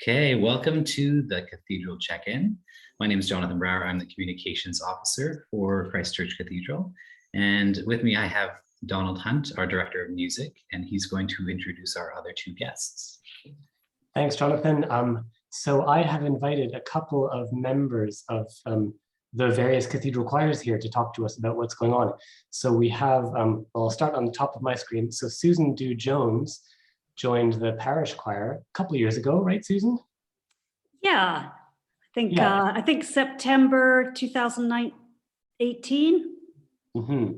Okay, welcome to the Cathedral Check-in. My name is Jonathan Brower. I'm the Communications Officer for Christchurch Cathedral. And with me, I have Donald Hunt, our Director of Music, and he's going to introduce our other two guests. Thanks, Jonathan. So I have invited a couple of members of the various cathedral choirs here to talk to us about what's going on. So we have, I'll start on the top of my screen. So Susan Dew-Jones joined the Parish Choir a couple of years ago, right, Susan? Yeah, I think September 2018. Mm-hmm.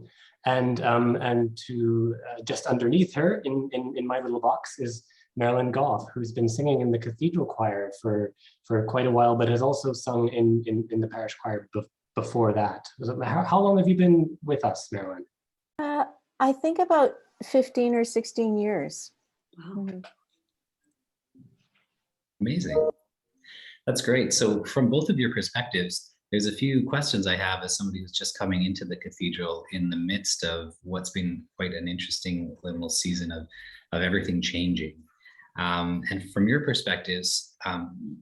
And to just underneath her in my little box is Marilyn Gough, who's been singing in the Cathedral Choir for quite a while, but has also sung in the Parish Choir before that. How long have you been with us, Marilyn? I think about 15 or 16 years. Wow. Mm-hmm. Amazing. That's great. So from both of your perspectives, there's a few questions I have as somebody who's just coming into the cathedral in the midst of what's been quite an interesting little season of everything changing. And from your perspectives,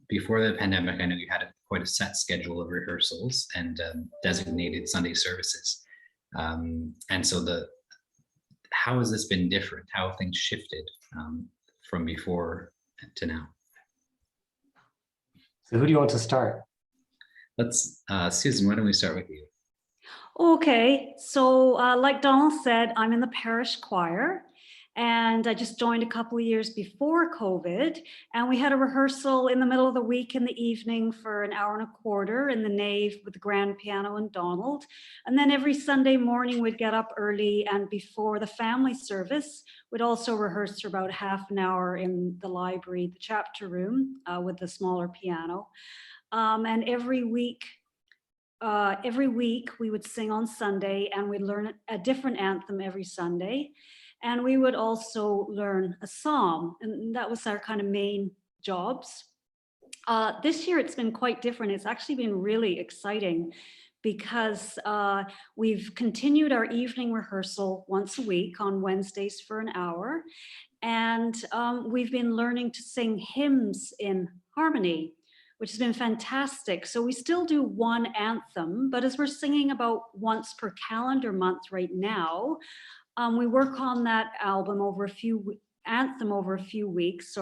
before the pandemic, I know you had quite a set schedule of rehearsals and designated Sunday services. And so how has this been different? How have things shifted from before to now? So who do you want to start? Let's, Susan, why don't we start with you? Okay, so like Donald said, I'm in the Parish Choir, and I just joined a couple of years before COVID, and we had a rehearsal in the middle of the week in the evening for an hour and a quarter in the nave with the grand piano and Donald. And then every Sunday morning we'd get up early, and before the family service, we'd also rehearse for about half an hour in the library, the chapter room with the smaller piano. And every week we would sing on Sunday, and we'd learn a different anthem every Sunday. And we would also learn a psalm, and that was our kind of main jobs. This year it's been quite different. It's actually been really exciting because we've continued our evening rehearsal once a week on Wednesdays for an hour. And we've been learning to sing hymns in harmony, which has been fantastic. So we still do one anthem, but as we're singing about once per calendar month right now, we work on that anthem over a few weeks,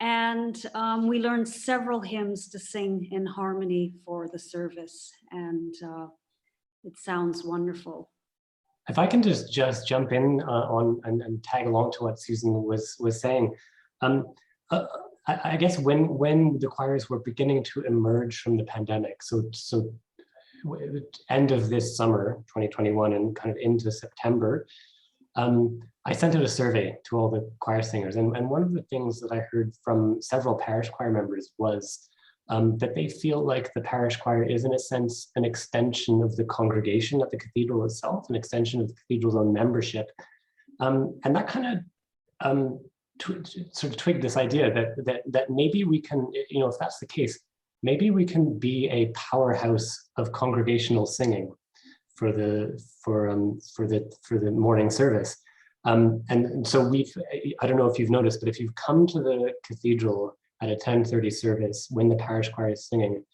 and we learned several hymns to sing in harmony for the service, and it sounds wonderful. If I can just jump in and tag along to what Susan was saying. I guess when the choirs were beginning to emerge from the pandemic, so end of this summer, 2021, and kind of into September, I sent out a survey to all the choir singers. And one of the things that I heard from several parish choir members was that they feel like the parish choir is, in a sense, an extension of the congregation at the cathedral itself, an extension of the cathedral's own membership. And that kind of sort of twigged this idea that maybe we can, if that's the case, maybe we can be a powerhouse of congregational singing for the morning service. And so I don't know if you've noticed, but if you've come to the cathedral at a 10:30 service when the parish choir is singing,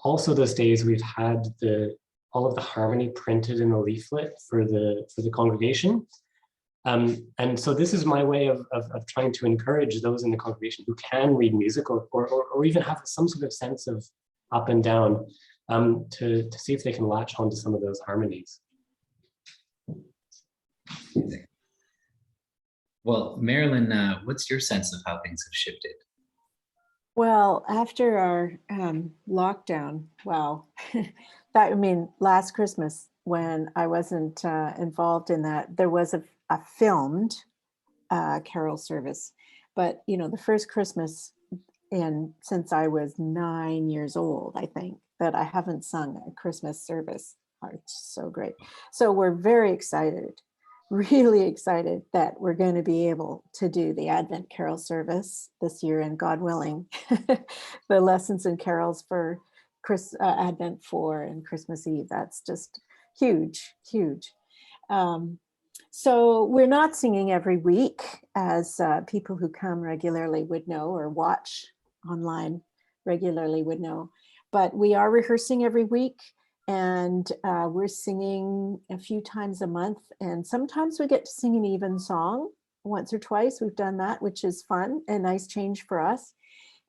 also those days we've had all of the harmony printed in a leaflet for the congregation. And so this is my way of trying to encourage those in the congregation who can read music or even have some sort of sense of up and down to see if they can latch onto some of those harmonies. Well, Marilyn, what's your sense of how things have shifted? Well, after our lockdown, wow, last Christmas when I wasn't involved in that, there was a filmed carol service, but the first Christmas since I was 9 years old, I think, that I haven't sung a Christmas service. Oh, it's so great. So we're very excited, really excited that we're going to be able to do the Advent carol service this year, and God willing, the lessons and carols for Advent 4 and Christmas Eve. That's just huge, huge. So we're not singing every week, as people who come regularly would know or watch online regularly would know. But we are rehearsing every week, and we're singing a few times a month. And sometimes we get to sing an even song once or twice. We've done that, which is fun, a nice change for us.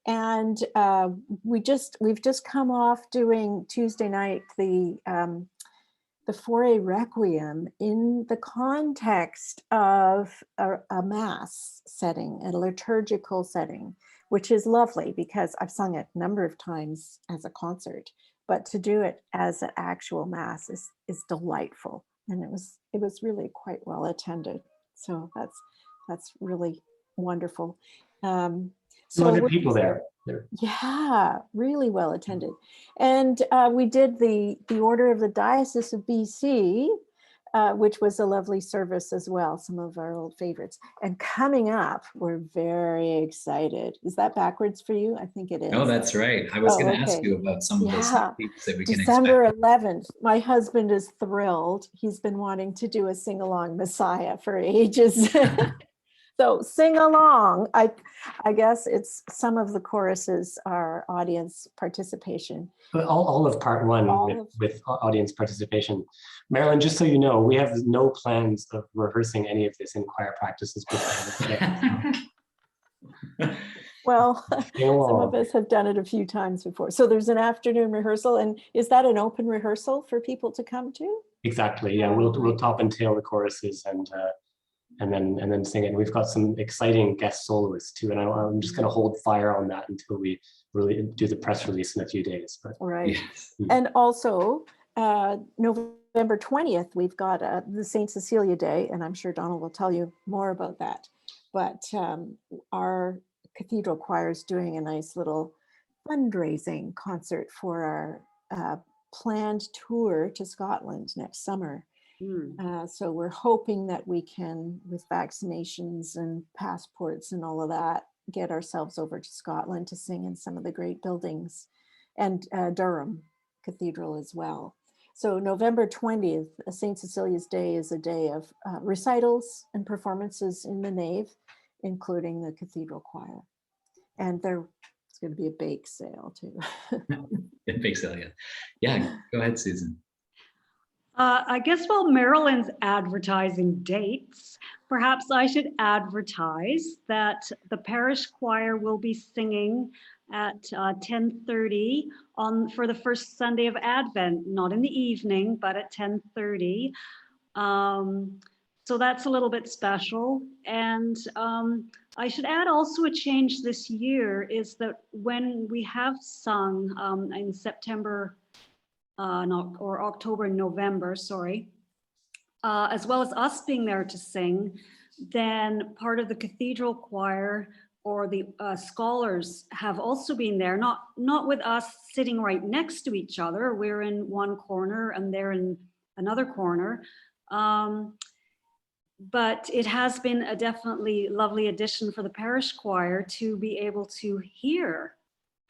And we've just come off doing Tuesday night the Foray Requiem in the context of a mass setting, a liturgical setting, which is lovely because I've sung it a number of times as a concert, but to do it as an actual mass is delightful. And it was really quite well attended. So that's really wonderful. So 200 people there. yeah, really well attended. And we did the Order of the Diocese of BC, which was a lovely service as well, some of our old favorites. And coming up, we're very excited. Is that backwards for you? I think it is. No, that's right. I was going to ask Okay. you about some of those Yeah, things that we can December expect. 11th. My husband is thrilled. He's been wanting to do a sing-along Messiah for ages. So sing along. I guess it's some of the choruses are audience participation. But all of part one with audience participation. Marilyn, just so you know, we have no plans of rehearsing any of this in choir practices before. Well, some of us have done it a few times before. So there's an afternoon rehearsal, and is that an open rehearsal for people to come to? Exactly. Yeah, we'll top and tail the choruses and then sing it. And we've got some exciting guest soloists too, and I'm just going to hold fire on that until we really do the press release in a few days. But right. Yes. And also November 20th, we've got the St. Cecilia Day, and I'm sure Donald will tell you more about that. But our Cathedral Choir is doing a nice little fundraising concert for our planned tour to Scotland next summer. So we're hoping that we can, with vaccinations and passports and all of that, get ourselves over to Scotland to sing in some of the great buildings, and Durham Cathedral as well. So November 20th, St. Cecilia's Day, is a day of recitals and performances in the nave, including the Cathedral Choir. And it's going to be a bake sale too. A bake sale, yeah. Yeah, go ahead, Susan. I guess while Marilyn's advertising dates, perhaps I should advertise that the Parish Choir will be singing at 10:30 for the first Sunday of Advent, not in the evening, but at 10:30. So that's a little bit special. And I should add also a change this year is that when we have sung in September, or October and November, sorry, as well as us being there to sing, then part of the Cathedral Choir or the scholars have also been there, not with us sitting right next to each other. We're in one corner and they're in another corner. But it has been a definitely lovely addition for the Parish Choir to be able to hear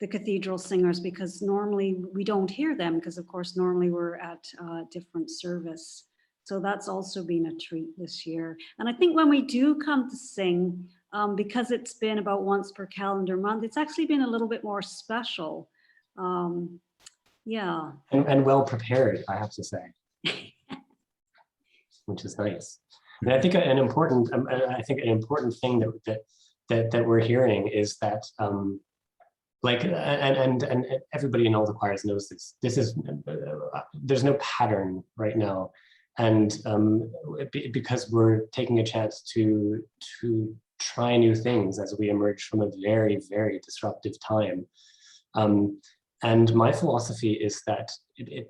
the cathedral singers, because normally we don't hear them, because of course normally we're at a different service. So that's also been a treat this year. And I think when we do come to sing, because it's been about once per calendar month, it's actually been a little bit more special. Yeah. And well prepared, I have to say, which is nice. And I think an important thing that we're hearing is that and everybody in all the choirs knows this. There's no pattern right now, and because we're taking a chance to try new things as we emerge from a very, very disruptive time. And my philosophy is that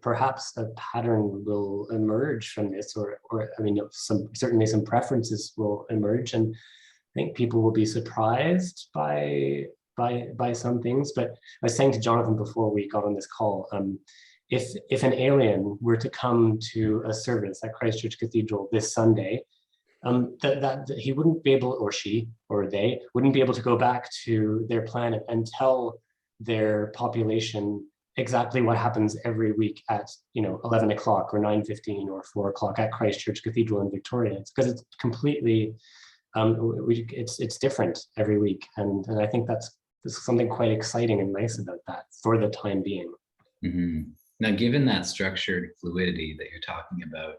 perhaps a pattern will emerge from this, or I mean, certainly some preferences will emerge, and I think people will be surprised by some things. But I was saying to Jonathan before we got on this call, if an alien were to come to a service at Christ Church Cathedral this Sunday, that he wouldn't be able, or she or they wouldn't be able to go back to their planet and tell their population exactly what happens every week at 11 o'clock or 9:15 or 4 o'clock at Christ Church Cathedral in Victoria. It's because it's completely it's different every week, and I think that's there's something quite exciting and nice about that for the time being. Mhm. Now, given that structured fluidity that you're talking about,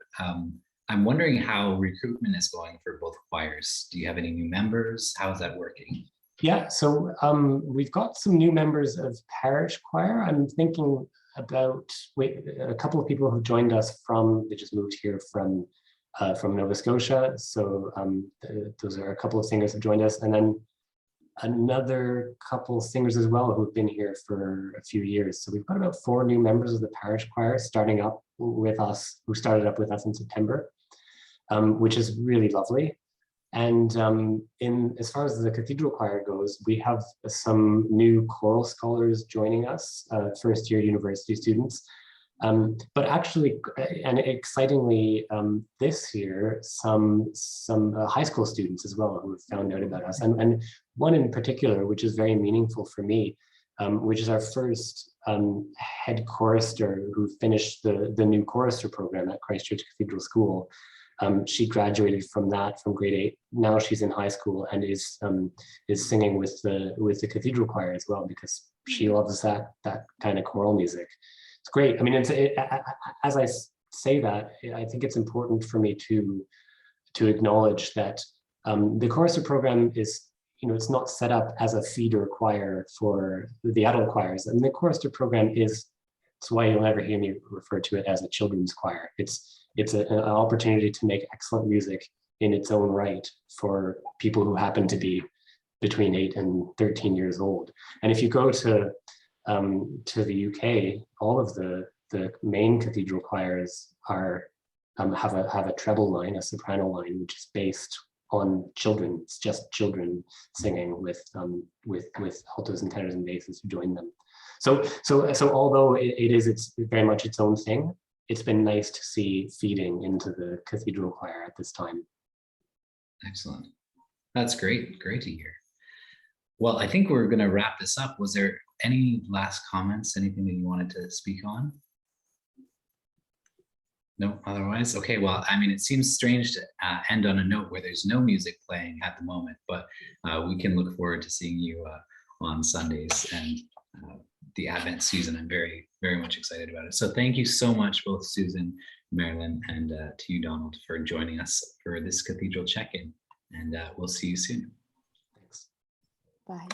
I'm wondering how recruitment is going for both choirs. Do you have any new members? How is that working? Yeah, so we've got some new members of Parish Choir. I'm thinking about a couple of people who joined us they just moved here from Nova Scotia. So those are a couple of singers who joined us, and then another couple singers as well who've been here for a few years. So we've got about 4 new members of the Parish Choir starting up with us, who started up with us in September, which is really lovely. And as far as the Cathedral Choir goes, we have some new choral scholars joining us, first-year university students. But actually, and excitingly, this year, some high school students as well who have found out about us, and one in particular, which is very meaningful for me, which is our first head chorister who finished the new chorister program at Christ Church Cathedral School. She graduated from grade 8. Now she's in high school and is singing with the Cathedral Choir as well, because she loves that kind of choral music. It's great. I mean, as I say that, I think it's important for me to acknowledge that the chorister program is, it's not set up as a feeder choir for the adult choirs. And the chorister program it's why you'll never hear me refer to it as a children's choir. It's an opportunity to make excellent music in its own right for people who happen to be between 8 and 13 years old. And if you go to the UK, all of the main cathedral choirs have a treble line, a soprano line, which is based on children. It's just children singing with altos and tenors and basses who join them. So although it's very much its own thing, it's been nice to see feeding into the Cathedral Choir at this time. Excellent. That's great. Great to hear. Well, I think we're going to wrap this up. Was there any last comments, anything that you wanted to speak on? No, otherwise? Okay, well, I mean, it seems strange to end on a note where there's no music playing at the moment, but we can look forward to seeing you on Sundays and the Advent season. I'm very, very much excited about it. So thank you so much, both Susan, Marilyn, and to you, Donald, for joining us for this Cathedral Check-in. And we'll see you soon. Thanks. Bye.